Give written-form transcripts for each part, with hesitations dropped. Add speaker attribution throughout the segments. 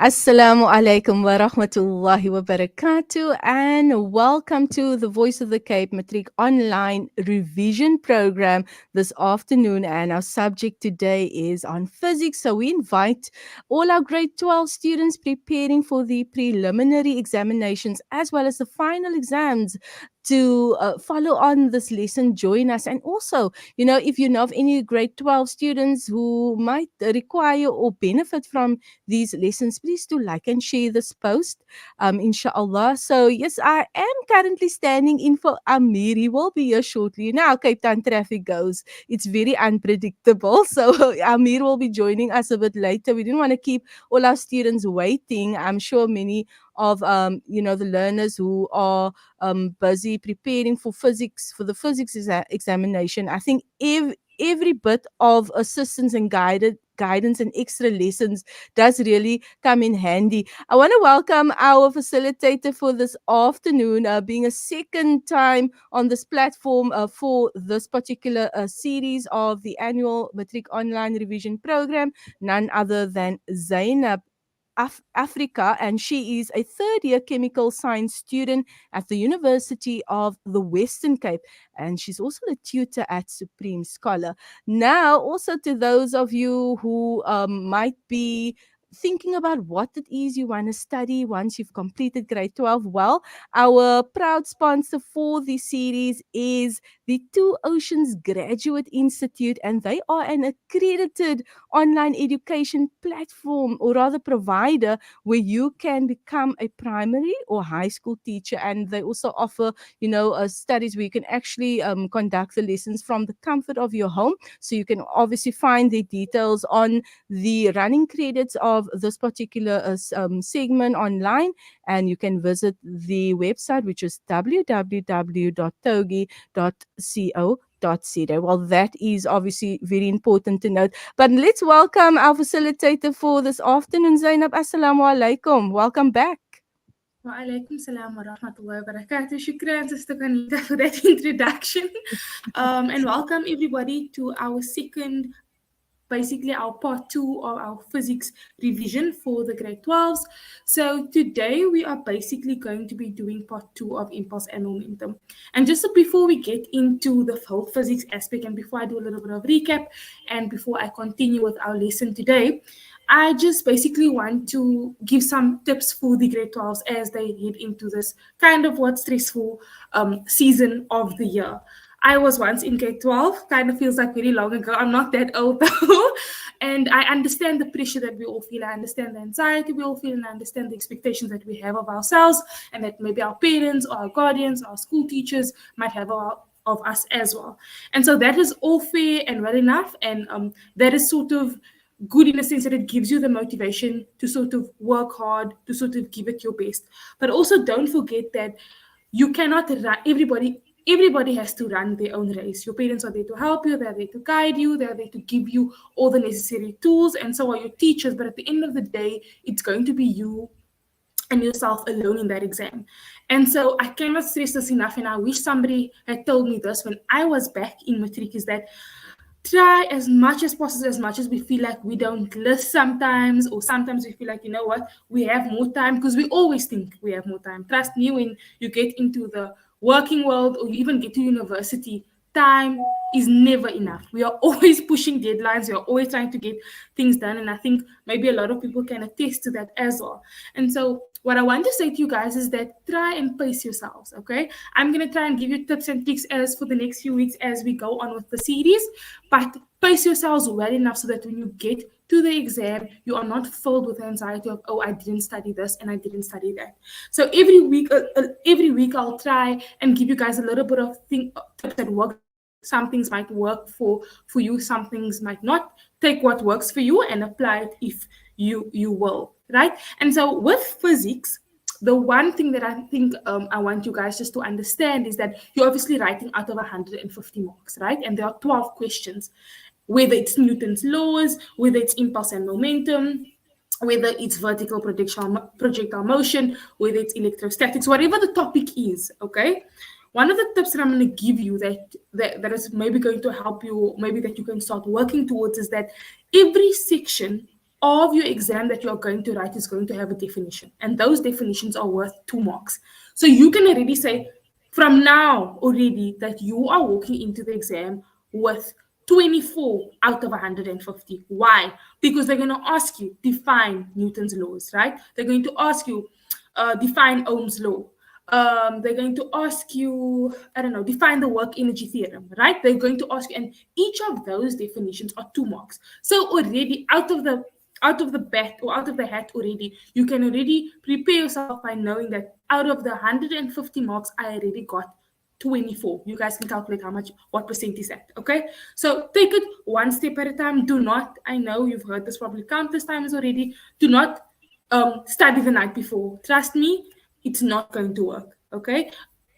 Speaker 1: Assalamu alaikum wa rahmatullahi wa barakatuh, and welcome to the Voice of the Cape Matric online revision program this afternoon. And our subject today is on physics. So we invite all our grade 12 students preparing for the preliminary examinations as well as the final exams to follow on this lesson, join us. And also, if you know of any grade 12 students who might require or benefit from these lessons, please do like and share this post, inshallah. So, yes, I am currently standing in for Amir. He will be here shortly. You know how Cape Town traffic goes, it's very unpredictable. So, Amir will be joining us a bit later. We didn't want to keep all our students waiting. I'm sure many of the learners who are busy preparing for physics for the physics examination. I think every bit of assistance and guidance and extra lessons does really come in handy. I want to welcome our facilitator for this afternoon, being a second time on this platform for this particular series of the annual Matric Online Revision Program, none other than Zainab Afrika, and she is a third year chemical science student at the University of the Western Cape, and she's also a tutor at Supreme Scholar. Now, also to those of you who might be thinking about what it is you want to study once you've completed grade 12, well, our proud sponsor for this series is the Two Oceans Graduate Institute, and they are an accredited online education platform, or rather provider, where you can become a primary or high school teacher. And they also offer studies where you can actually conduct the lessons from the comfort of your home. So you can obviously find the details on the running credits of this particular segment online, and you can visit the website, which is www.togi.co.za. Well, that is obviously very important to note. But let's welcome our facilitator for this afternoon, Zainab. Assalamu alaikum. Welcome back.
Speaker 2: Wa alaikum salam wa rahmatullahi wa barakatuh. Shukran, Sister Kanita, for that introduction. And welcome everybody to our second, basically our part two of our physics revision for the grade 12s. So today we are basically going to be doing part two of impulse and momentum. And just before we get into the whole physics aspect, and before I do a little bit of recap, and before I continue with our lesson today, I just basically want to give some tips for the grade 12s as they head into this kind of stressful season of the year. I was once in grade 12, kind of feels like very long ago. I'm not that old though. And I understand the pressure that we all feel. I understand the anxiety we all feel, and I understand the expectations that we have of ourselves, and that maybe our parents or our guardians or our school teachers might have of us as well. And so that is all fair and well enough. And that is sort of good in the sense that it gives you the motivation to sort of work hard, to sort of give it your best. But also don't forget that you cannot run everybody has to run their own race. Your parents are there to help you, they're there to guide you, they're there to give you all the necessary tools, and so are your teachers. But at the end of the day, it's going to be you and yourself alone in that exam. And so I cannot stress this enough, and I wish somebody had told me this when I was back in Matric, is that try as much as possible, as much as we feel like we don't list sometimes, or sometimes we feel like, you know what, we have more time, because we always think we have more time. Trust me, when you get into the working world or you even get to university, time is never enough. We are always pushing deadlines, we are always trying to get things done, and I think maybe a lot of people can attest to that as well. And so what I want to say to you guys is that try and pace yourselves, okay? I'm going to try and give you tips and tricks as for the next few weeks as we go on with the series, but pace yourselves well enough so that when you get to the exam, you are not filled with anxiety of, oh, I didn't study this and I didn't study that. So every week I'll try and give you guys a little bit of tips that work. Some things might work for you, some things might not. Take what works for you and apply it if you will, right? And so with physics, the one thing that I think I want you guys just to understand is that you're obviously writing out of 150 marks, right? And there are 12 questions, whether it's Newton's laws, whether it's impulse and momentum, whether it's vertical projectile motion, whether it's electrostatics, whatever the topic is, okay? One of the tips that I'm going to give you that is maybe going to help you, maybe that you can start working towards, is that every section of your exam that you're going to write is going to have a definition, and those definitions are worth 2 marks. So you can already say from now already that you are walking into the exam with 24 out of 150. Why? Because they're going to ask you define Newton's laws, right? They're going to ask you define Ohm's law. They're going to ask you, I don't know, define the work energy theorem, right? They're going to ask you, and each of those definitions are 2 marks. So already out of the bat or out of the hat already, you can already prepare yourself by knowing that out of the 150 marks, I already got 24. You guys can calculate what percent is that, okay? So take it one step at a time. Do not, I know you've heard this probably countless times already, do not study the night before. Trust me, it's not going to work, okay?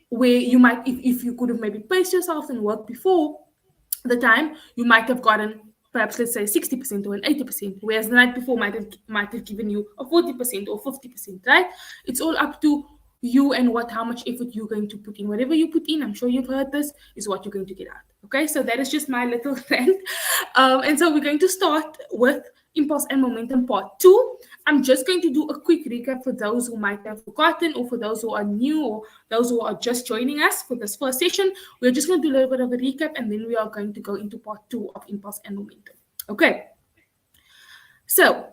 Speaker 2: Where you might, if you could have maybe paced yourself and worked before the time, you might have gotten perhaps, let's say, 60% or an 80%, whereas the night before might have given you a 40% or 50%, right? It's all up to you and how much effort you're going to put in. Whatever you put in, I'm sure you've heard this, is what you're going to get out. Okay, so that is just my little rant. And so we're going to start with impulse and momentum part 2. I'm just going to do a quick recap for those who might have forgotten, or for those who are new, or those who are just joining us for this first session. We're just going to do a little bit of a recap, and then we are going to go into part 2 of impulse and momentum. Okay. So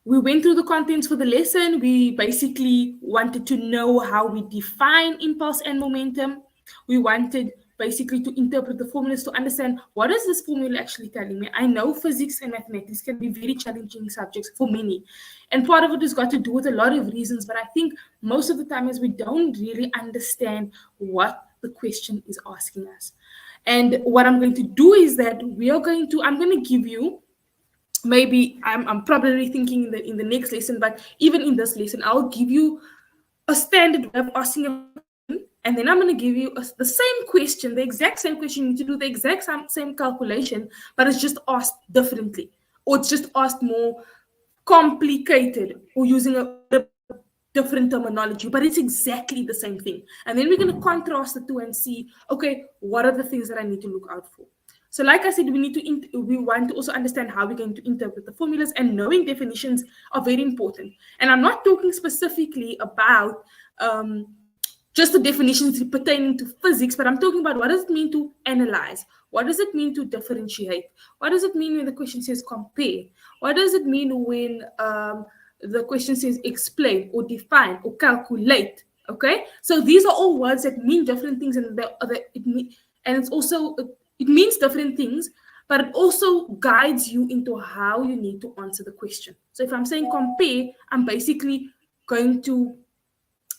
Speaker 2: we went through the contents for the lesson. We basically wanted to know how we define impulse and momentum. We wanted basically to interpret the formulas, to understand what is this formula actually telling me. I know physics and mathematics can be very challenging subjects for many, and part of it has got to do with a lot of reasons, but I think most of the time is we don't really understand what the question is asking us. And what I'm going to do is that I'm going to give you, maybe I'm probably thinking in the next lesson, but even in this lesson, I'll give you a standard way of asking a question, and then I'm going to give you the same question, the exact same question. You need to do the exact same calculation, but it's just asked differently, or it's just asked more complicated, or using a different terminology, but it's exactly the same thing. And then we're going to contrast the two and see, okay, what are the things that I need to look out for? So like I said, we want to also understand how we're going to interpret the formulas, and knowing definitions are very important. And I'm not talking specifically about just the definitions pertaining to physics, but I'm talking about what does it mean to analyze? What does it mean to differentiate? What does it mean when the question says compare? What does it mean when the question says explain or define or calculate? Okay, so these are all words that mean different things, and it means different things, but it also guides you into how you need to answer the question. So if I'm saying compare, I'm basically going to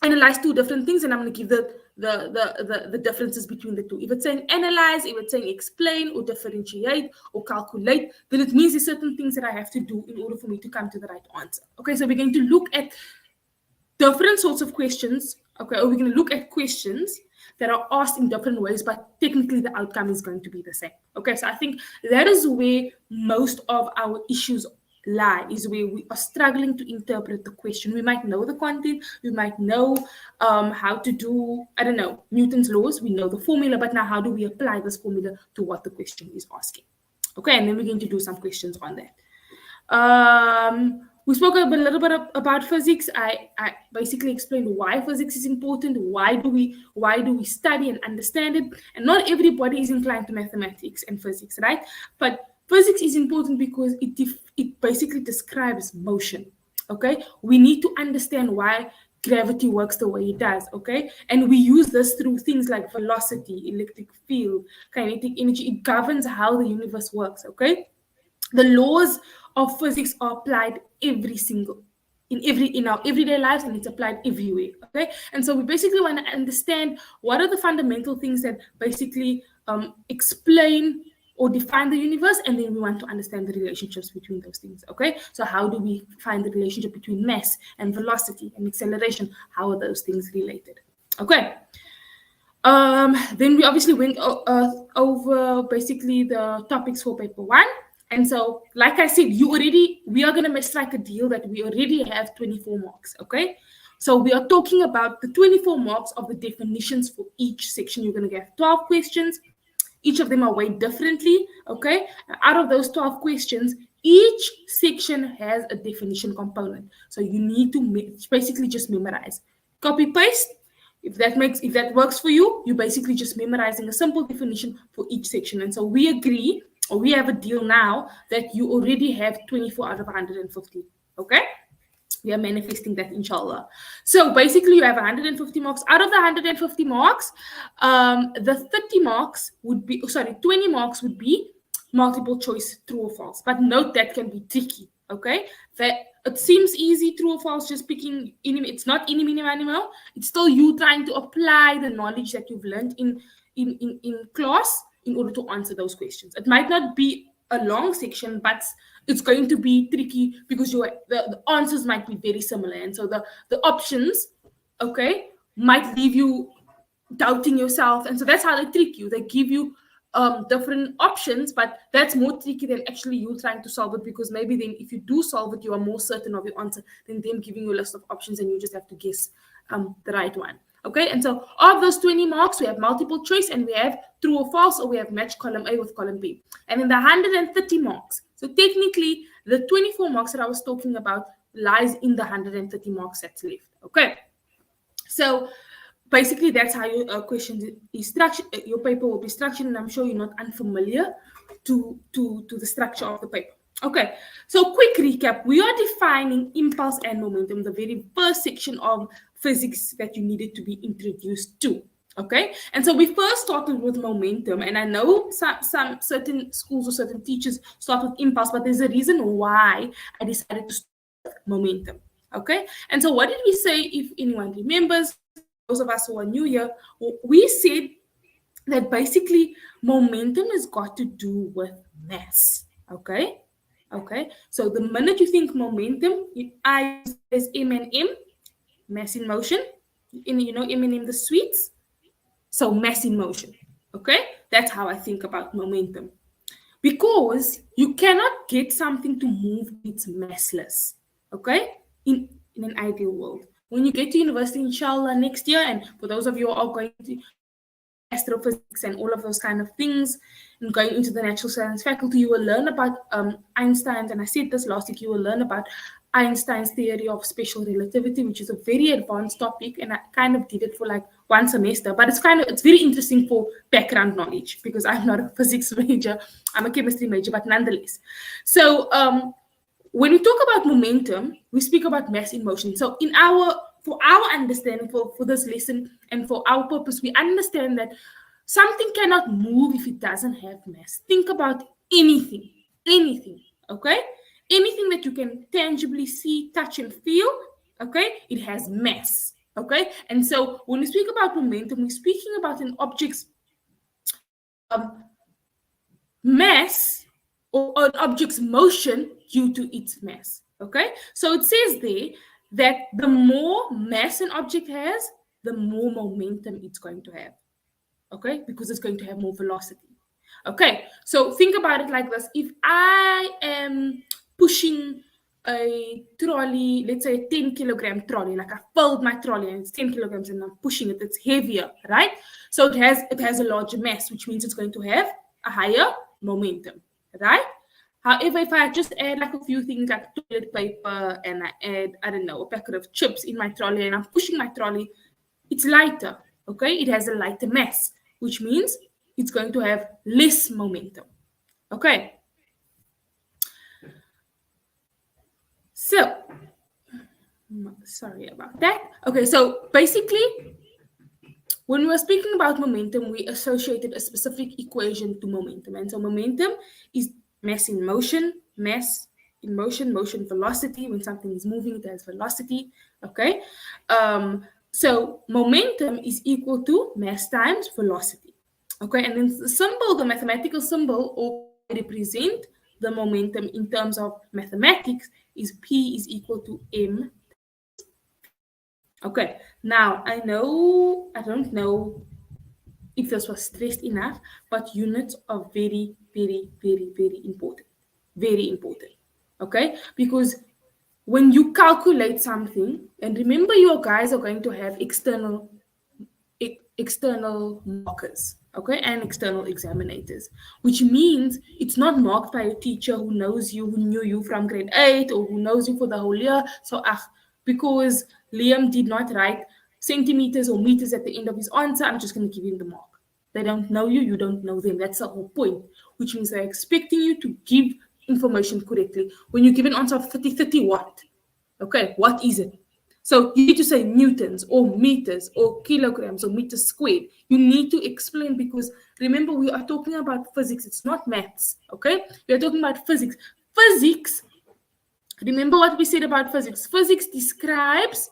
Speaker 2: analyze two different things, and I'm going to give the differences between the two. If it's saying analyze, if it's saying explain or differentiate or calculate, then it means there's certain things that I have to do in order for me to come to the right answer. Okay, so we're going to look at different sorts of questions. Okay, or we're going to look at questions that are asked in different ways, but technically the outcome is going to be the same. Okay, so I think that is where most of our issues lie, is where we are struggling to interpret the question. We might know the content, we might know how to do, I don't know, Newton's laws, we know the formula, but now how do we apply this formula to what the question is asking? Okay, and then we're going to do some questions on that. We spoke a little bit about physics. I basically explained why physics is important. Why do we study and understand it? And not everybody is inclined to mathematics and physics, right? But physics is important because it basically describes motion. Okay, we need to understand why gravity works the way it does. Okay, and we use this through things like velocity, electric field, kinetic energy. It governs how the universe works. Okay, the laws of physics are applied in our everyday lives, and it's applied everywhere. Okay, and so we basically want to understand what are the fundamental things that basically explain or define the universe, and then we want to understand the relationships between those things. Okay, so how do we find the relationship between mass and velocity and acceleration? How are those things related? Okay. Then we obviously went over basically the topics for paper 1. And so, like I said, we are going to strike a deal that we already have 24 marks, okay? So we are talking about the 24 marks of the definitions for each section. You're going to get 12 questions. Each of them are weighed differently, okay? Out of those 12 questions, each section has a definition component. So you need to basically just memorize. Copy paste. If that works for you, you're basically just memorizing a simple definition for each section. And so we agree, or we have a deal now, that you already have 24 out of 150. Okay? We are manifesting that, inshallah. So basically you have 150 marks. Out of the 150 marks, the 30 marks would be, 20 marks would be multiple choice, true or false. But note that can be tricky. Okay, that it seems easy, true or false, just picking. It's not any mini animal. It's still you trying to apply the knowledge that you've learned in class in order to answer those questions. It might not be a long section, but it's going to be tricky because the answers might be very similar, and so the options, okay, might leave you doubting yourself, and so that's how they trick you. They give you different options, but that's more tricky than actually you trying to solve it, because maybe then if you do solve it, you are more certain of your answer than them giving you a list of options and you just have to guess the right one. Okay, and so of those 20 marks, we have multiple choice and we have true or false, or we have match column A with column B. And then the 130 marks. So technically, the 24 marks that I was talking about lies in the 130 marks that's left. Okay, so basically that's how your question is structured. Your paper will be structured, and I'm sure you're not unfamiliar to the structure of the paper. Okay, so quick recap. We are defining impulse and momentum, the very first section of physics that you needed to be introduced to. Okay, and so we first started with momentum, and I know some certain schools or certain teachers start with impulse, but there's a reason why I decided to start with momentum. Okay, and so what did we say, if anyone remembers? Those of us who are new here, we said that basically momentum has got to do with mass. Okay, so the minute you think momentum, I use as M and M, mass in motion. M&M, the sweets. So mass in motion. Okay, that's how I think about momentum, because you cannot get something to move when it's massless. Okay, in an ideal world. When you get to university, inshallah, next year, and for those of you who are going to study astrophysics and all of those kind of things, and going into the natural science faculty, you will learn about Einstein's, and I said this last week, you will learn about Einstein's theory of special relativity, which is a very advanced topic, and I kind of did it for like one semester, but it's very interesting for background knowledge, because I'm not a physics major, I'm a chemistry major, but nonetheless. So when we talk about momentum, we speak about mass in motion. So for our understanding, for this lesson and for our purpose, we understand that something cannot move if it doesn't have mass. Think about anything, okay? Anything that you can tangibly see, touch, and feel, okay? It has mass, okay? And so when we speak about momentum, we're speaking about an object's mass, or an object's motion due to its mass. Okay, so it says there that the more mass an object has, the more momentum it's going to have. Okay, because it's going to have more velocity. Okay, so think about it like this. If I am pushing a trolley, let's say a 10-kilogram trolley, like I filled my trolley and it's 10 kilograms and I'm pushing it, it's heavier, right? So it has a larger mass, which means it's going to have a higher momentum, right? However, if I just add like a few things like toilet paper and I add, I don't know, a packet of chips in my trolley and I'm pushing my trolley, it's lighter, okay? It has a lighter mass, which means it's going to have less momentum, okay? So, sorry about that. Okay, so basically, when we were speaking about momentum, we associated a specific equation to momentum. And so momentum is mass in motion, motion velocity. When something is moving, it has velocity, okay? So momentum is equal to mass times velocity, okay? And then the symbol, the mathematical symbol, or represent the momentum in terms of mathematics, is P is equal to M. Okay, now I don't know if this was stressed enough, but units are very, very, very, very important. Very important. Okay, because when you calculate something, and remember, your guys are going to have external markers. okay, and external examinators, which means it's not marked by a teacher who knows you, who knew you from grade 8 or who knows you for the whole year. So, because Liam did not write centimeters or meters at the end of his answer, I'm just going to give him the mark. They don't know you, you don't know them. That's the whole point, which means they're expecting you to give information correctly. When you give an answer of 30, what? Okay, what is it? So you need to say newtons or meters or kilograms or meters squared. You need to explain, because remember, we are talking about physics. It's not maths, okay? We are talking about physics. Physics, remember what we said about physics. Physics describes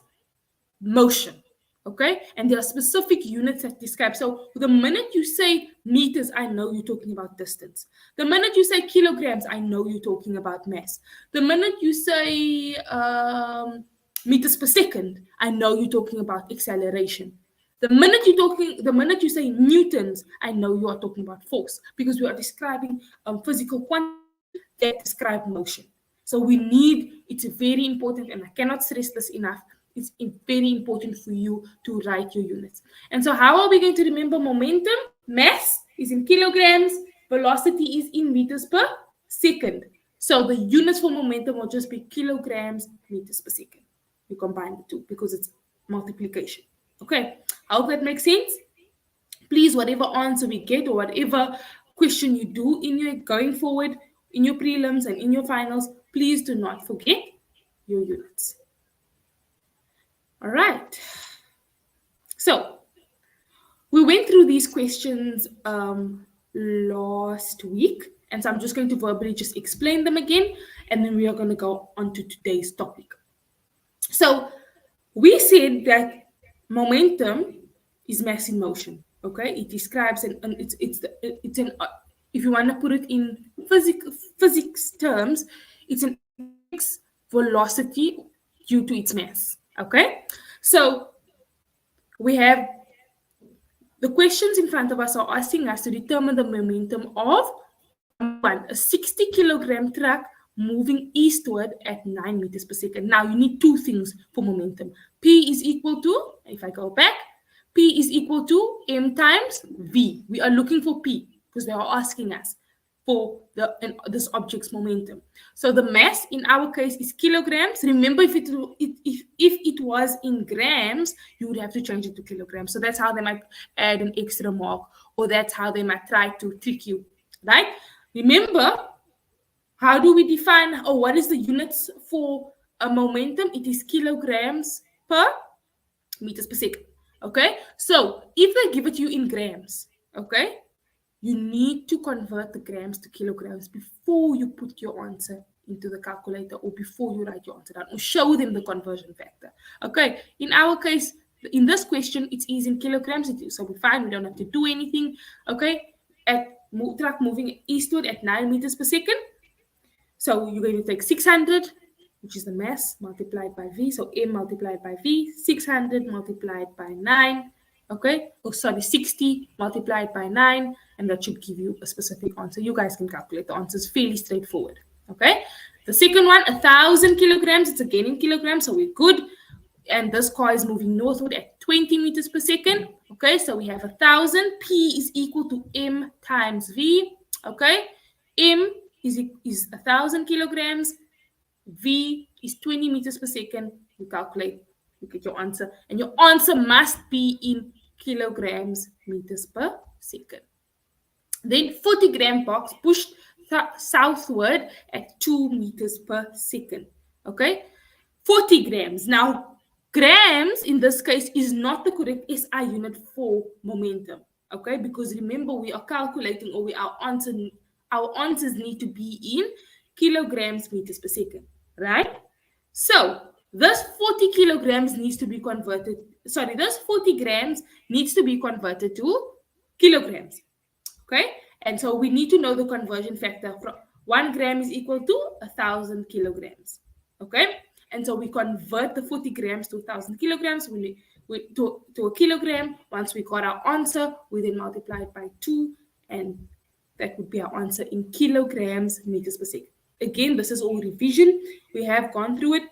Speaker 2: motion, okay? And there are specific units that describe. So the minute you say meters, I know you're talking about distance. The minute you say kilograms, I know you're talking about mass. The minute you say meters per second, I know you're talking about acceleration. The minute you say newtons, I know you are talking about force, because we are describing physical quantities that describe motion. So it's very important, and I cannot stress this enough. It's very important for you to write your units. And so how are we going to remember momentum? Mass is in kilograms, velocity is in meters per second. So the units for momentum will just be kilograms, meters per second. You combine the two because it's multiplication. Okay, I hope that makes sense. Please, whatever answer we get or whatever question you do in your going forward, in your prelims and in your finals, please do not forget your units. All right. So we went through these questions last week, and so I'm just going to verbally just explain them again, and then we are going to go on to today's topic. So we said that momentum is mass in motion. Okay, it describes and it's an if you want to put it in physics terms, it's an object's velocity due to its mass. Okay, so we have the questions in front of us are asking us to determine the momentum of, number one, a 60 kilogram truck moving eastward at 9 meters per second. Now you need two things for momentum. P is equal to, if I go back, P is equal to M times V. We are looking for P because they are asking us for this object's momentum. So the mass in our case is kilograms. Remember, if it was in grams, you would have to change it to kilograms. So that's how they might add an extra mark, or that's how they might try to trick you, right? Remember, how do we define, or what is the units for a momentum? It is kilograms per meters per second. Okay, so if they give it to you in grams, okay, you need to convert the grams to kilograms before you put your answer into the calculator, or before you write your answer down, or show them the conversion factor. Okay, in our case, in this question, it's easy in kilograms, so we're fine, we don't have to do anything. Okay, truck moving eastward at 9 meters per second. So you're going to take 600, which is the mass, multiplied by V. So M multiplied by V, 600 multiplied by 9. Okay, 60 multiplied by 9, and that should give you a specific answer. You guys can calculate. The answer is fairly straightforward. Okay, the second one, 1,000 kilograms. It's again in kilograms, so we're good. And this car is moving northward at 20 meters per second. Okay, so we have 1,000. P is equal to M times V. Okay, M is 1,000 kilograms. V is 20 meters per second. You calculate, you get your answer. And your answer must be in kilograms meters per second. Then 40-gram box pushed southward at 2 meters per second. Okay, 40 grams. Now, grams in this case is not the correct SI unit for momentum. Okay, because remember, we are calculating, or our answers need to be in kilograms meters per second, right? So this 40 kilograms needs to be converted. Sorry, this 40 grams needs to be converted to kilograms. Okay, and so we need to know the conversion factor. From 1 gram is equal to 1,000 kilograms. Okay, and so we convert the 40 grams to 1,000 kilograms. To a kilogram. Once we got our answer, we then multiply it by 2, and that would be our answer in kilograms meters per second. Again, this is all revision. We have gone through it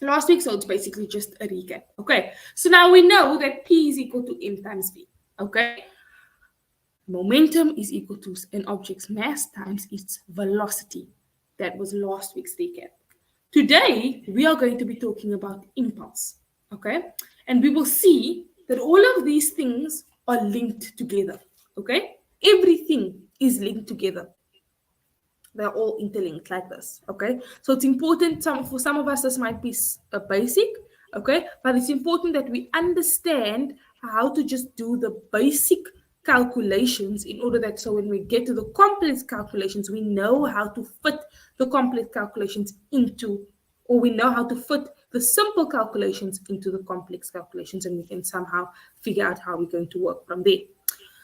Speaker 2: last week, so it's basically just a recap. Okay, so now we know that P is equal to M times V. Okay, Momentum is equal to an object's mass times its velocity. That was last week's recap. Today, we are going to be talking about impulse, okay? And we will see that all of these things are linked together, okay? Everything is linked together. They're all interlinked like this, okay? So it's important, for some of us, this might be a basic, okay? But it's important that we understand how to just do the basic calculations in order that so when we get to the complex calculations, we know how to fit the complex calculations into, or we know how to fit the simple calculations into the complex calculations, and we can somehow figure out how we're going to work from there.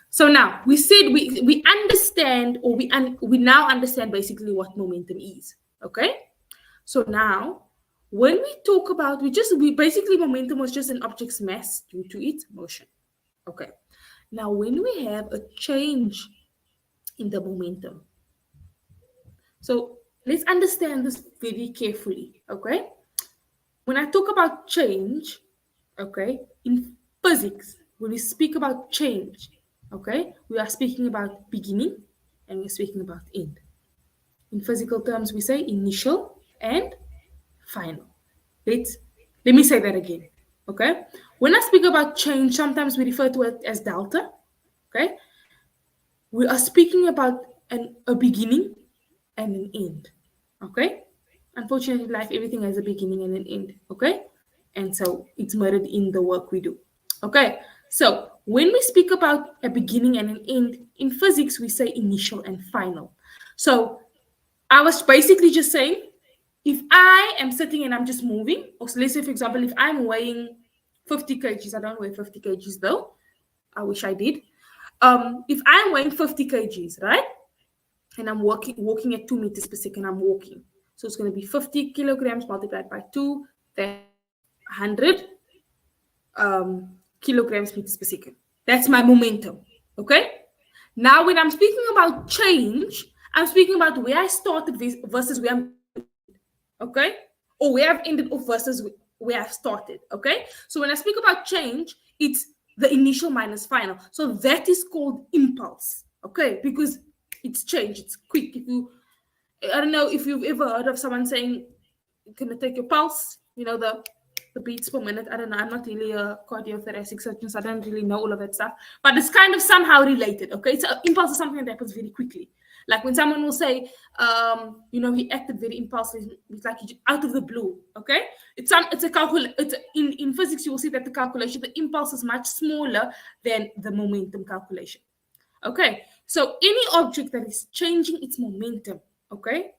Speaker 2: So now we said we understand, or we now understand basically what momentum is. Okay. So now when we talk about we basically momentum was just an object's mass due to its motion. Okay. Now when we have a change in the momentum, so let's understand this very carefully. Okay. When I talk about change, okay, in physics, when we speak about change, okay, we are speaking about beginning and we're speaking about end. In physical terms, we say initial and final. Let's let me say that again. Okay. When I speak about change, sometimes we refer to it as delta. Okay. We are speaking about a beginning and an end. Okay. Unfortunately, in life, everything has a beginning and an end. Okay. And so it's mirrored in the work we do. Okay. So when we speak about a beginning and an end, in physics, we say initial and final. So I was basically just saying, if I am sitting and I'm just moving, or so let's say, for example, if I'm weighing 50 kgs, I don't weigh 50 kgs though. I wish I did. If I'm weighing 50 kgs, right? And I'm walking at 2 meters per second, I'm walking. So it's going to be 50 kilograms multiplied by 2, that's 100 kilograms meters per second. That's my momentum. Okay? Now, when I'm speaking about change, I'm speaking about where I started versus where I'm going to end. Okay? Or where I've ended off versus where I've started. Okay? So when I speak about change, it's the initial minus final. So that is called impulse. Okay? Because it's change, it's quick. I don't know if you've ever heard of someone saying, "Can I take your pulse?" You know, the beats per minute. I don't know. I'm not really a cardiothoracic surgeon, so I don't really know all of that stuff. But it's kind of somehow related. Okay, so impulse is something that happens very quickly. Like when someone will say, he acted very impulsive. It's like out of the blue. Okay, it's a calculation. It's in physics you will see that the impulse is much smaller than the momentum calculation. Okay, so any object that is changing its momentum, okay,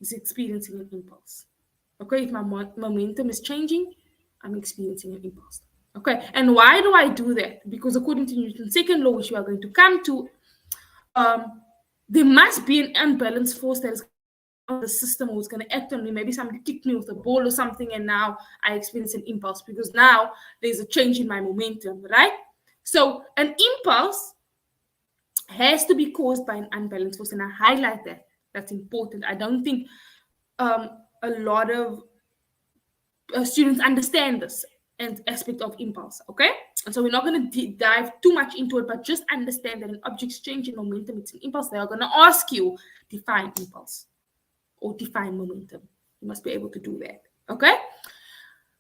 Speaker 2: is experiencing an impulse. Okay, if my momentum is changing, I'm experiencing an impulse. Okay, and why do I do that? Because according to Newton's second law, which we are going to come to, there must be an unbalanced force that is on the system, or it's going to act on me. Maybe somebody kicked me with a ball or something, and now I experience an impulse because now there's a change in my momentum, right? So an impulse has to be caused by an unbalanced force, and I highlight that. That's important. I don't think a lot of students understand this aspect of impulse, okay? And so we're not going to dive too much into it, but just understand that an object's change in momentum, it's an impulse. They are going to ask you, define impulse or define momentum. You must be able to do that, okay?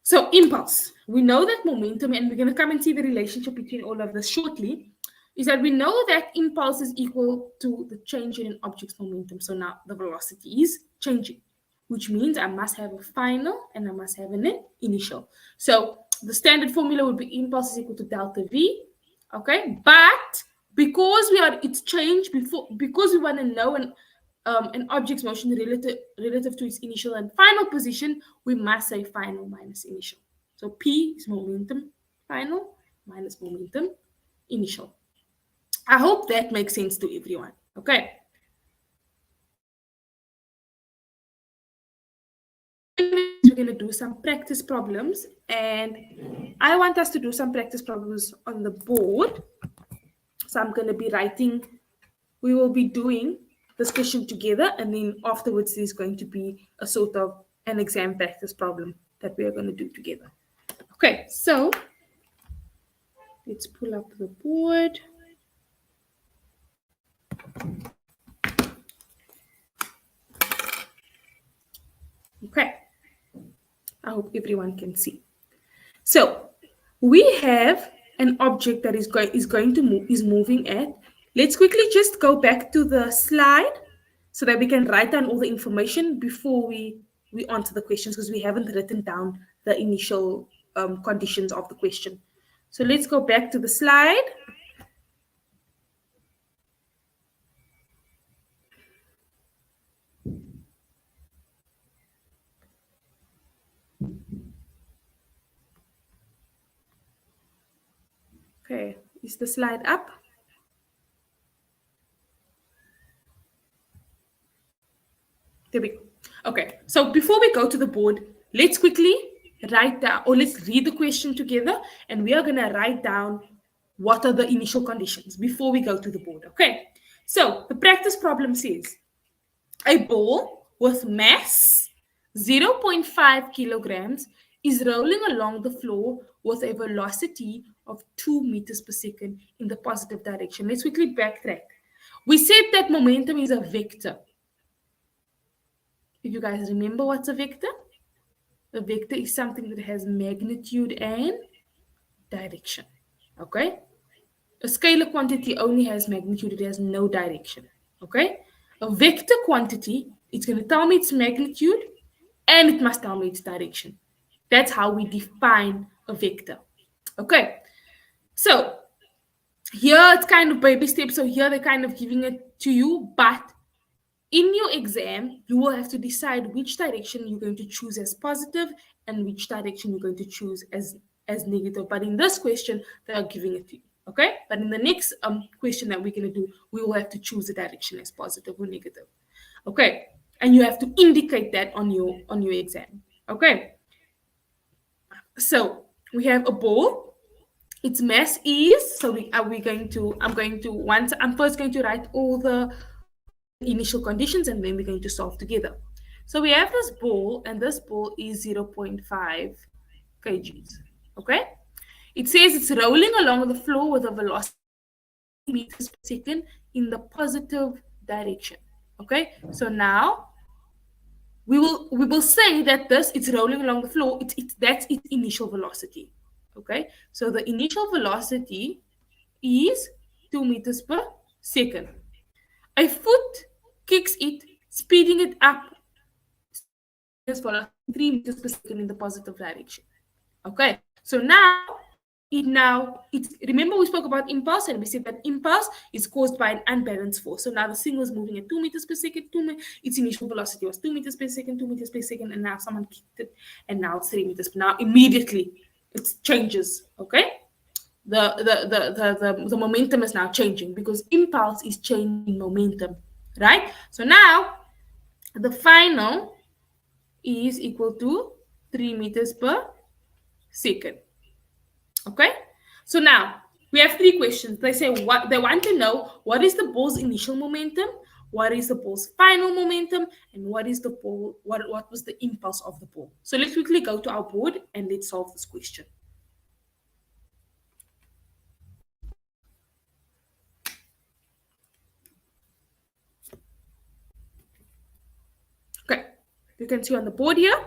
Speaker 2: So impulse, we know that momentum, and we're going to come and see the relationship between all of this shortly, is that we know that impulse is equal to the change in an object's momentum. So now the velocity is changing, which means I must have a final and I must have an initial. So the standard formula would be impulse is equal to delta V, okay? But because it's changed because we want to know an object's motion relative to its initial and final position, we must say final minus initial. So P is momentum final minus momentum initial. I hope that makes sense to everyone. Okay. We're going to do some practice problems, and I want us to do some practice problems on the board. So I'm going to be writing, we will be doing this question together, and then afterwards there's going to be a sort of an exam practice problem that we are going to do together. Okay, so let's pull up the board. Okay, I hope everyone can see. So we have an object that is moving at. Let's quickly just go back to the slide so that we can write down all the information before we answer the questions, because we haven't written down the initial conditions of the question. So let's go back to the slide. Okay, is the slide up? There we go. Okay, so before we go to the board, let's quickly write down, or let's read the question together, and we are going to write down what are the initial conditions before we go to the board. Okay, so the practice problem says a ball with mass 0.5 kilograms is rolling along the floor with a velocity of 2 meters per second in the positive direction. Let's quickly backtrack. We said that momentum is a vector. If you guys remember what's a vector? A vector is something that has magnitude and direction. Okay? A scalar quantity only has magnitude, it has no direction. Okay? A vector quantity, it's going to tell me its magnitude and it must tell me its direction. That's how we define a vector. Okay? So here it's kind of baby steps. So here they're kind of giving it to you, but in your exam, you will have to decide which direction you're going to choose as positive and which direction you're going to choose as negative. But in this question, they are giving it to you. Okay? But in the next question that we're going to do, we will have to choose the direction as positive or negative. Okay? And you have to indicate that on your exam. Okay? So we have a ball. Its mass is, so I'm first going to write all the initial conditions, and then we're going to solve together. So we have this ball, and this ball is 0.5 kgs. Okay? It says it's rolling along the floor with a velocity of meters per second in the positive direction. Okay? So now we will say that it's rolling along the floor. That's its initial velocity. Okay? So the initial velocity is 2 meters per second. A foot kicks it, speeding it up velocity 3 meters per second in the positive direction. Okay, so it's remember we spoke about impulse, and we said that impulse is caused by an unbalanced force. So now the thing was moving at 2 meters per second, its initial velocity was 2 meters per second, 2 meters per second, and now someone kicked it, and now it's 3 meters. Now immediately it changes. Okay, the momentum is now changing because impulse is changing momentum, right? So now the final is equal to 3 meters per second. Okay, so now we have three questions. They say what they want to know: what is the ball's initial momentum, what is the ball's final momentum, and what was the impulse of the ball. So let's quickly go to our board and let's solve this question. Okay, you can see on the board here,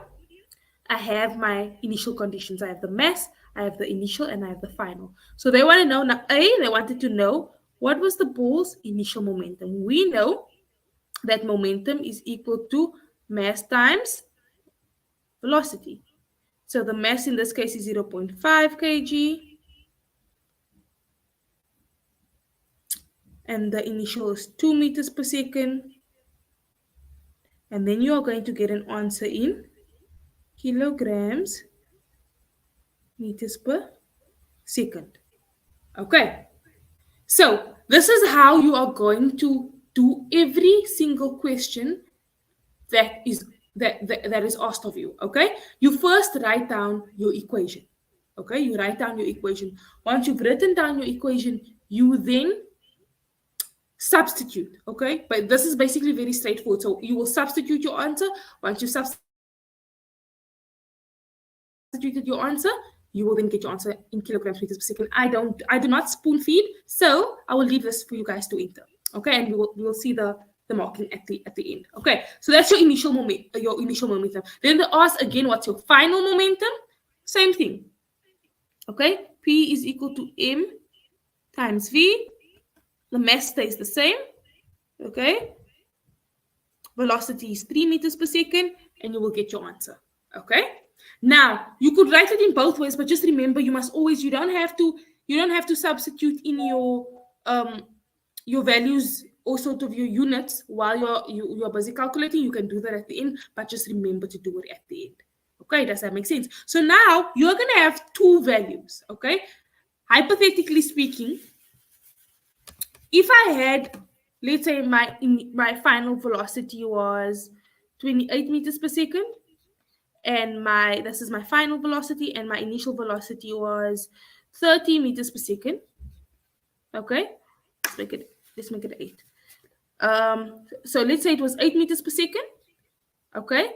Speaker 2: I have my initial conditions. I have the mass, I have the initial, and I have the final. So they want to know now, they wanted to know what was the ball's initial momentum. We know that momentum is equal to mass times velocity. So the mass in this case is 0.5 kg. And the initial is 2 meters per second. And then you are going to get an answer in kilograms meters per second. Okay. So this is how you are going to do every single question that is asked of you. Okay, you first write down your equation. Okay, you write down your equation. Once you've written down your equation, you then substitute. Okay, but this is basically very straightforward. So you will substitute your answer. Once you substituted your answer, you will then get your answer in kilograms meters per second. I do not spoon feed, so I will leave this for you guys to enter. Okay, and we will see the the marking at the end. Okay, so that's your initial momentum. Then they ask again, what's your final momentum? Same thing. Okay, P is equal to M times V. The mass stays the same. Okay, velocity is 3 meters per second, and you will get your answer. Okay, now you could write it in both ways, but just remember, you don't have to substitute in your values or sort of your units while you're busy calculating. You can do that at the end, but just remember to do it at the end. Okay, does that make sense? So now you're gonna have two values. Okay, hypothetically speaking, if I had, let's say my final velocity was 28 meters per second, and this is my final velocity, and my initial velocity was 30 meters per second. Okay, let's make it 8. So let's say it was 8 meters per second. Okay,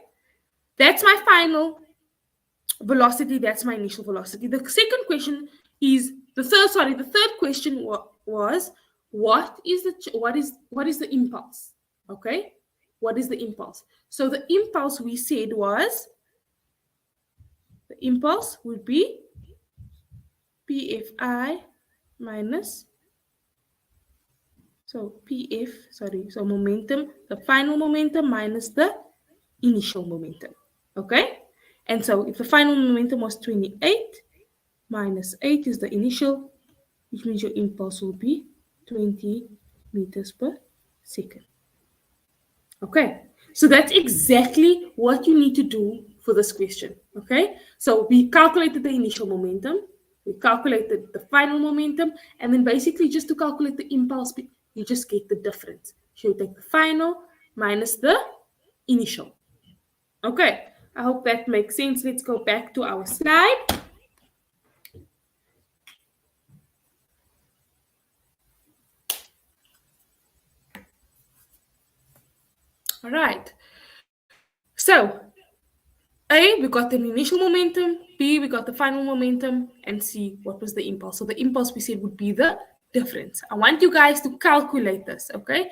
Speaker 2: that's my final velocity, that's my initial velocity. The second question is the third question was what is the impulse? Okay, what is the impulse? So the impulse we said was, the impulse would be pfi minus, so momentum, the final momentum minus the initial momentum. Okay, and so if the final momentum was 28 minus 8 is the initial, which means your impulse will be 20 meters per second. Okay, so that's exactly what you need to do for this question. Okay, so we calculated the initial momentum, we calculated the final momentum, and then basically just to calculate the impulse, you just get the difference. So you take the final minus the initial. Okay, I hope that makes sense. Let's go back to our slide. All right. So, A, we got the initial momentum, B, we got the final momentum, and C, what was the impulse? So the impulse we said would be the difference. I want you guys to calculate this, okay?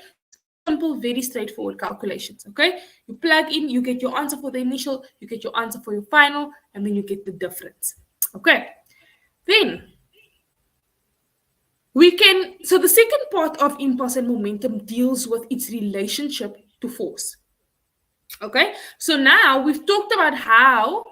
Speaker 2: Simple, very straightforward calculations, okay? You plug in, you get your answer for the initial, you get your answer for your final, and then you get the difference. Okay. Then so the second part of impulse and momentum deals with its relationship to force. Okay, so now we've talked about how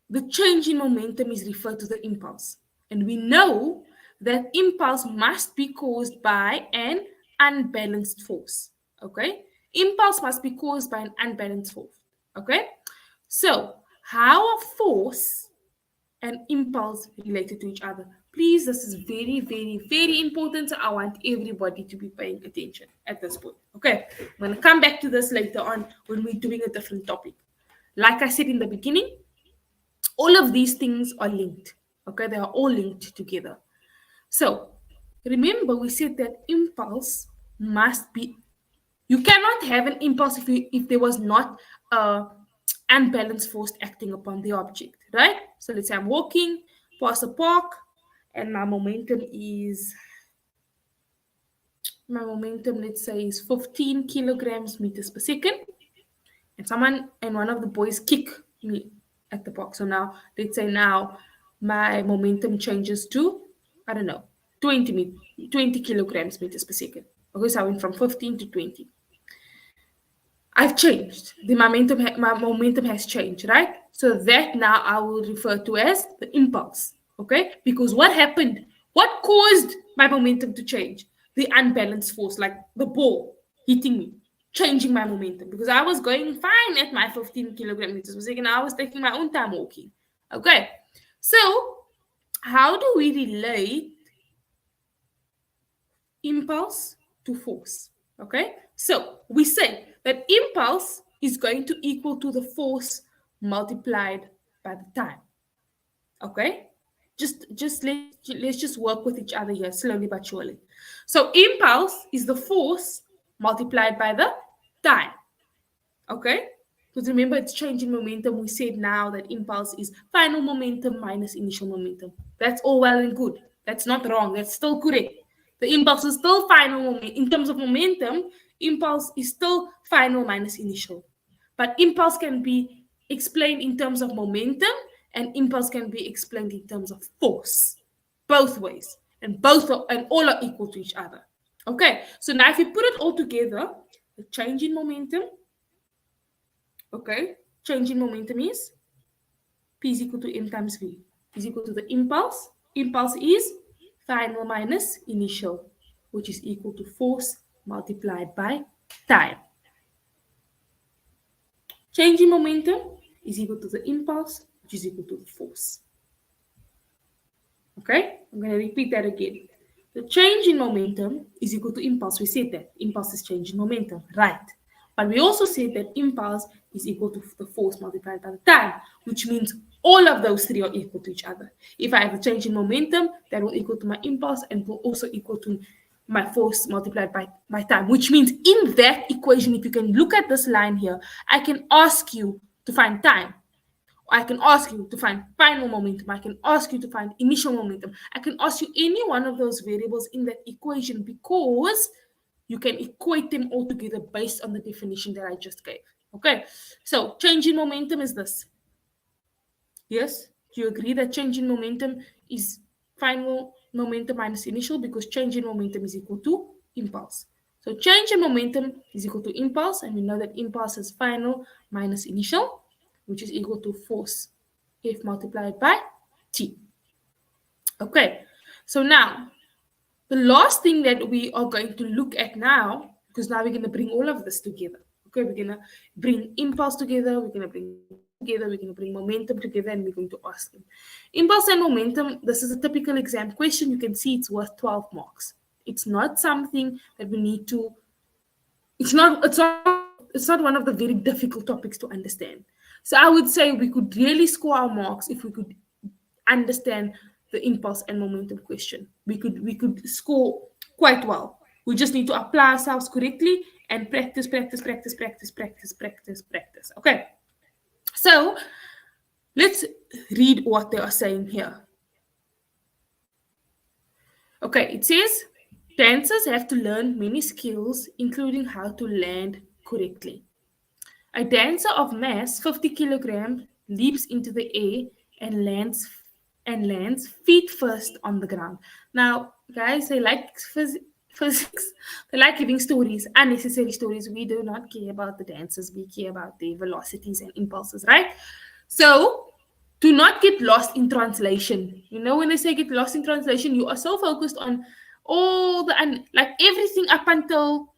Speaker 2: the change in momentum is referred to the impulse. And we know that impulse must be caused by an unbalanced force. Okay, impulse must be caused by an unbalanced force. Okay, so how are force and impulse related to each other? Please, this is very, very, very important. So I want everybody to be paying attention at this point. Okay, I'm going to come back to this later on when we're doing a different topic. Like I said in the beginning, all of these things are linked. Okay, they are all linked together. So remember, we said that impulse must be, you cannot have an impulse if there was not a unbalanced force acting upon the object, right? So let's say I'm walking past a park and my momentum, let's say, is 15 kilograms meters per second. And one of the boys kick me at the park. So now, let's say now my momentum changes to, I don't know, 20 kilograms meters per second. Okay, so I went from 15 to 20. I've changed. My momentum has changed, right? So that now I will refer to as the impulse, okay? Because what happened? What caused my momentum to change? The unbalanced force, like the ball hitting me, changing my momentum. Because I was going fine at my 15 kilogram meters per second. I was taking my own time walking, okay? So how do we relate impulse to force? Okay, so we say that impulse is going to equal to the force multiplied by the time. Okay, let's just work with each other here slowly but surely. So impulse is the force multiplied by the time. Okay, because remember, it's changing momentum. We said now that impulse is final momentum minus initial momentum. That's all well and good. That's not wrong. That's still correct. The impulse is still final in terms of momentum. Impulse is still final minus initial, but impulse can be explained in terms of momentum, and impulse can be explained in terms of force, both ways, and all are equal to each other. Okay, so now if you put it all together, the change in momentum, okay, change in momentum is P is equal to m times v, is equal to the impulse. Impulse is final minus initial, which is equal to force multiplied by time. Change in momentum is equal to the impulse, which is equal to the force. Okay, I'm going to repeat that again. The change in momentum is equal to impulse. We said that impulse is change in momentum, right? But we also said that impulse is equal to the force multiplied by the time, which means all of those three are equal to each other. If I have a change in momentum, that will equal to my impulse and will also equal to my force multiplied by time, which means in that equation, if you can look at this line here, I can ask you to find time. I can ask you to find final momentum. I can ask you to find initial momentum. I can ask you any one of those variables in that equation because you can equate them all together based on the definition that I just gave. Okay, so change in momentum is this. Yes, do you agree that change in momentum is final momentum minus initial because change in momentum is equal to impulse. So change in momentum is equal to impulse, and we know that impulse is final minus initial, which is equal to force F multiplied by T. Okay, so now the last thing that we are going to look at now, because now we're going to bring all of this together. Okay, we're going to bring impulse together, we're going to bring force together, we're going to bring momentum together, and we're going to ask them. Impulse and momentum, this is a typical exam question. You can see it's worth 12 marks. It's not something that we need to, it's not one of the very difficult topics to understand. So I would say we could really score our marks if we could understand the impulse and momentum question. We could score quite well. We just need to apply ourselves correctly and practice, practice, practice, practice, practice, practice, practice. Okay. So let's read what they are saying here. Okay, it says dancers have to learn many skills, including how to land correctly. A dancer of mass 50 kilograms leaps into the air and lands feet first on the ground. Now, guys, they like physics. They like giving stories, unnecessary stories. We do not care about the dancers. We care about their velocities and impulses, right? So, do not get lost in translation. You know, when they say get lost in translation, you are so focused on all like everything up until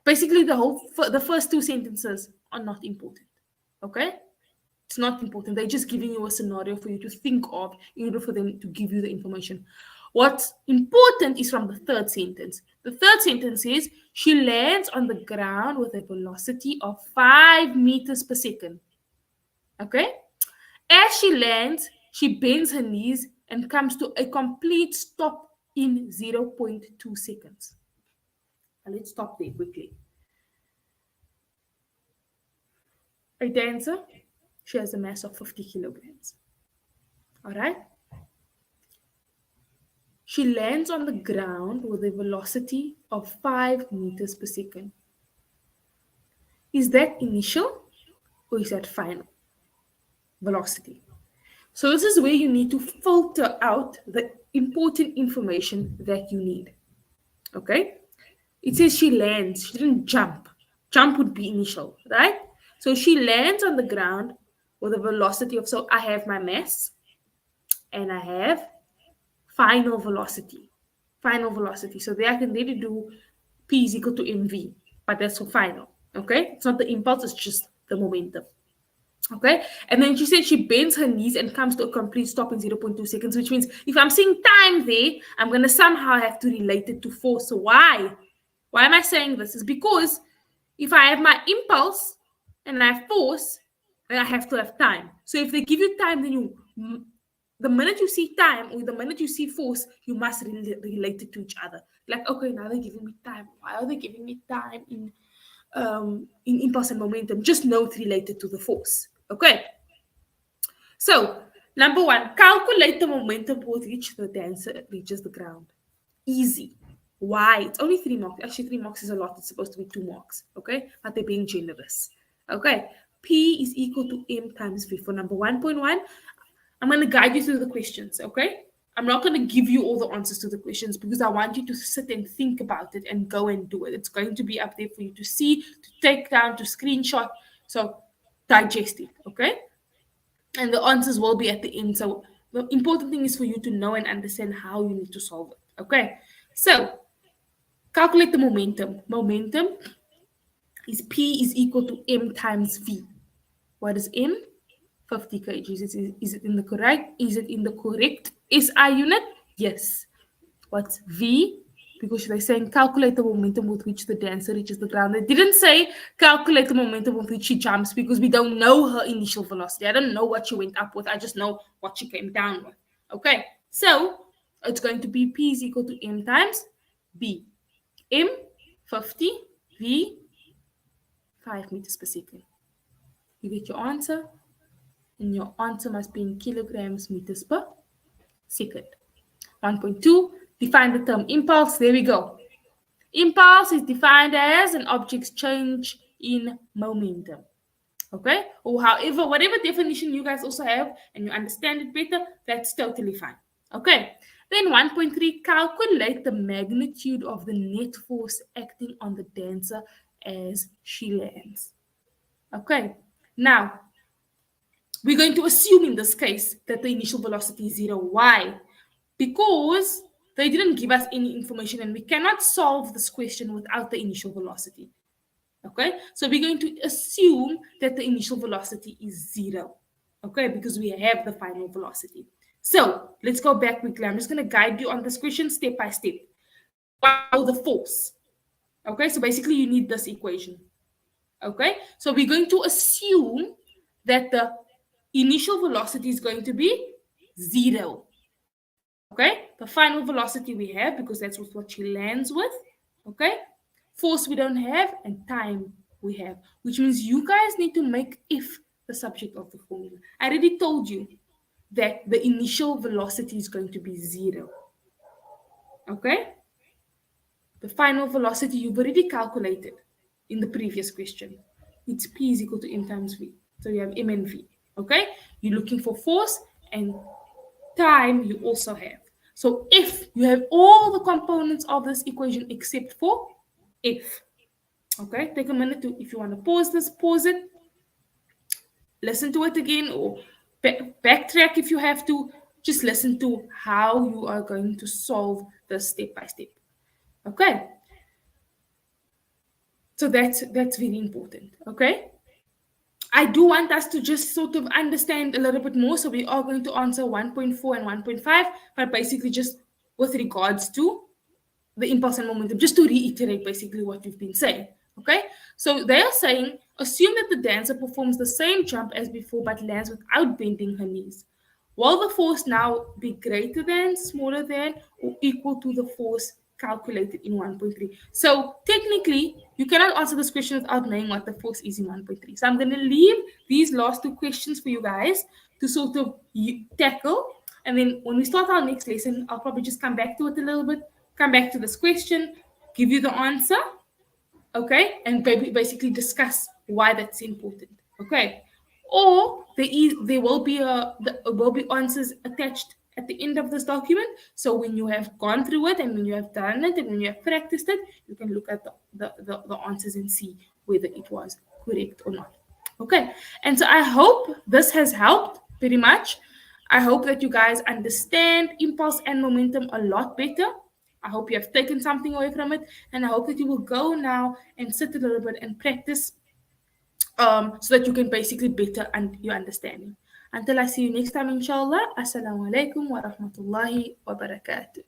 Speaker 2: basically the first two sentences are not important. Okay, it's not important. They're just giving you a scenario for you to think of in order for them to give you the information. What's important is from the third sentence. The third sentence is she lands on the ground with a velocity of 5 meters per second. Okay, as she lands, she bends her knees and comes to a complete stop in 0.2 seconds. Now let's stop there quickly. A dancer, she has a mass of 50 kilograms. All right? She lands on the ground with a velocity of 5 meters per second. Is that initial or is that final velocity? So this is where you need to filter out the important information that you need. Okay? It says she lands. She didn't jump. Jump would be initial, right? So she lands on the ground with a velocity of, so I have my mass and I have final velocity. Final velocity. So there I can really do P is equal to mv, but that's for final. Okay? It's not the impulse, it's just the momentum. Okay, and then she said she bends her knees and comes to a complete stop in 0.2 seconds, which means if I'm seeing time there, I'm going to somehow have to relate it to force. So why? Why am I saying this? Is because if I have my impulse and I have force, then I have to have time. So if they give you time, then the minute you see time or the minute you see force, you must relate it to each other. Like, okay, now they're giving me time. Why are they giving me time in impulse and momentum? Just know it's related to the force. Okay. So, number one, calculate the momentum with which the dancer reaches the ground. easy. Why? It's only 3 marks. Actually, 3 marks is a lot. It's supposed to be 2 marks. Okay, but they're being generous. Okay, P is equal to M times V for number 1.1. I'm going to guide you through the questions. Okay, I'm not going to give you all the answers to the questions because I want you to sit and think about it and go and do it. It's going to be up there for you to see, to take down, to screenshot. So digest it. Okay, and the answers will be at the end. So the important thing is for you to know and understand how you need to solve it. Okay, so calculate the momentum. Momentum is P is equal to M times V. What is M? 50 kg. Is it in the correct? Is it in the correct SI unit? Yes. What's V? Because they're saying calculate the momentum with which the dancer reaches the ground. They didn't say calculate the momentum with which she jumps because we don't know her initial velocity. I don't know what she went up with. I just know what she came down with. Okay. So it's going to be P is equal to M times B. M 50, V 5 meters per second. You get your answer, and your answer must be in kilograms meters per second. 1.2, define the term impulse. There we go. Impulse is defined as an object's change in momentum. Okay? Or however, whatever definition you guys also have and you understand it better, that's totally fine. Okay? Then 1.3, calculate the magnitude of the net force acting on the dancer as she lands. Okay? Now, we're going to assume in this case that the initial velocity is 0. Why? Because they didn't give us any information and we cannot solve this question without the initial velocity. Okay, so we're going to assume that the initial velocity is 0. Okay, because we have the final velocity. So let's go back quickly. I'm just going to guide you on this question step by step. The force. Okay, so basically you need this equation. Okay, so we're going to assume that the initial velocity is going to be 0. Okay, the final velocity we have because that's what she lands with. Okay, force we don't have and time we have, which means you guys need to make if the subject of the formula. I already told you that the initial velocity is going to be 0. Okay, the final velocity you've already calculated in the previous question. It's P is equal to M times V. So you have M and V. Okay, you're looking for force and time you also have. So if you have all the components of this equation except for if. Okay, take a minute to, if you want to pause this, pause it, listen to it again, or backtrack if you have to. Just listen to how you are going to solve this step by step. Okay, so that's very important. Okay, I do want us to just sort of understand a little bit more. So we are going to answer 1.4 and 1.5, but basically just with regards to the impulse and momentum, just to reiterate basically what you've been saying. Okay, so they are saying assume that the dancer performs the same jump as before but lands without bending her knees. Will the force now be greater than, smaller than, or equal to the force calculated in 1.3? So technically, you cannot answer this question without knowing what the force is in 1.3. So I'm going to leave these last two questions for you guys to sort of tackle. And then when we start our next lesson, I'll probably just come back to it a little bit, come back to this question, give you the answer, okay, and basically discuss why that's important, okay. Or there will be answers attached at the end of this document. So when you have gone through it and when you have done it and when you have practiced it, you can look at the answers and see whether it was correct or not. Okay, and so I hope this has helped very much. I hope that you guys understand impulse and momentum a lot better. I hope you have taken something away from it, and I hope that you will go now and sit a little bit and practice, so that you can basically better your understanding. Until I see you next time, inshallah. Assalamu alaikum wa rahmatullahi wa barakatuh.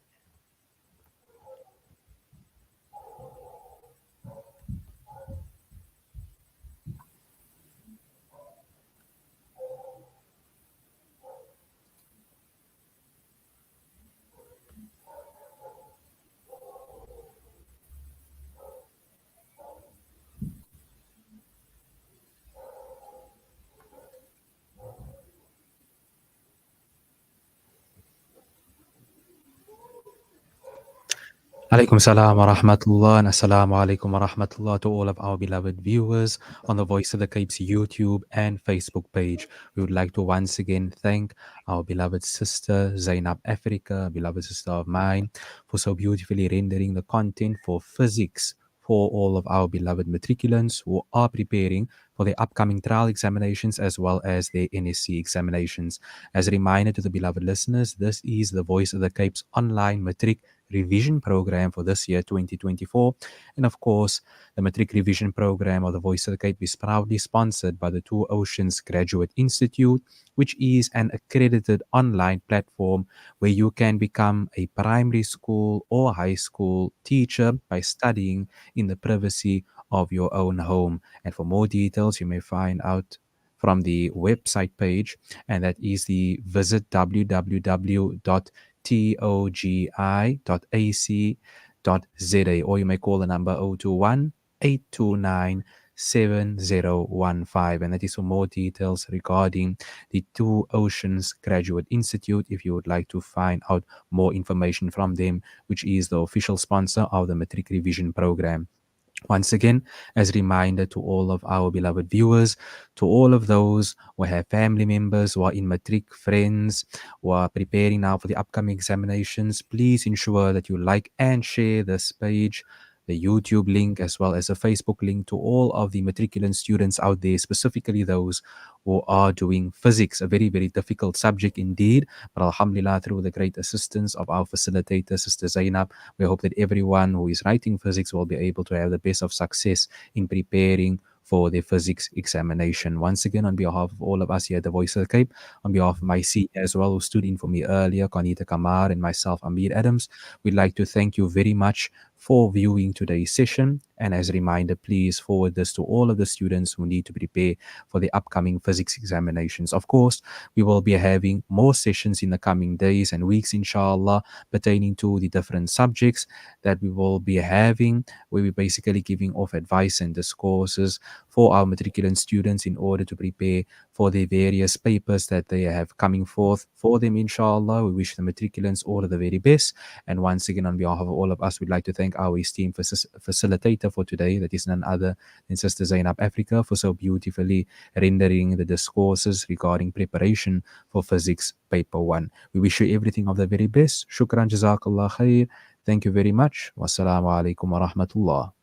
Speaker 3: Alaikum salam wa rahmatullah and assalamu alaikum wa rahmatullah to all of our beloved viewers on the Voice of the Cape's YouTube and Facebook page. We would like to once again thank our beloved sister Zainab Afrika, beloved sister of mine, for so beautifully rendering the content for physics for all of our beloved matriculants who are preparing for their upcoming trial examinations as well as their NSC examinations. As a reminder to the beloved listeners, this is the Voice of the Cape's online matric revision program for this year 2024. And of course, the Matric Revision Program of the Voice of the Cape is proudly sponsored by the Two Oceans Graduate Institute, which is an accredited online platform where you can become a primary school or high school teacher by studying in the privacy of your own home. And for more details, you may find out from the website page, and that is the visit www.togi.ac.za, or you may call the number 021 829 7015, and that is for more details regarding the Two Oceans Graduate Institute if you would like to find out more information from them, which is the official sponsor of the Matric Revision Program. Once again, as a reminder to all of our beloved viewers, to all of those who have family members who are in matric, friends who are preparing now for the upcoming examinations, please ensure that you like and share this page, the YouTube link, as well as a Facebook link to all of the matriculant students out there, specifically those who are doing physics, a very, very difficult subject indeed. But Alhamdulillah, through the great assistance of our facilitator, Sister Zainab, we hope that everyone who is writing physics will be able to have the best of success in preparing for their physics examination. Once again, on behalf of all of us here at the Voice of the Cape, on behalf of my senior as well, who stood in for me earlier, Conita Kamar, and myself, Amir Adams, we'd like to thank you very much for viewing today's session. And as a reminder, please forward this to all of the students who need to prepare for the upcoming physics examinations. Of course, we will be having more sessions in the coming days and weeks, inshallah, pertaining to the different subjects that we will be having, where we're basically giving off advice and discourses for our matriculant students in order to prepare for the various papers that they have coming forth for them, inshallah. We wish the matriculants all of the very best. And once again, on behalf of all of us, we'd like to thank our esteemed facilitator for today, that is none other than Sister Zainab Afrika, for so beautifully rendering the discourses regarding preparation for physics paper 1. We wish you everything of the very best. Shukran, jazakallah khair. Thank you very much. Wassalamu alaikum wa rahmatullah.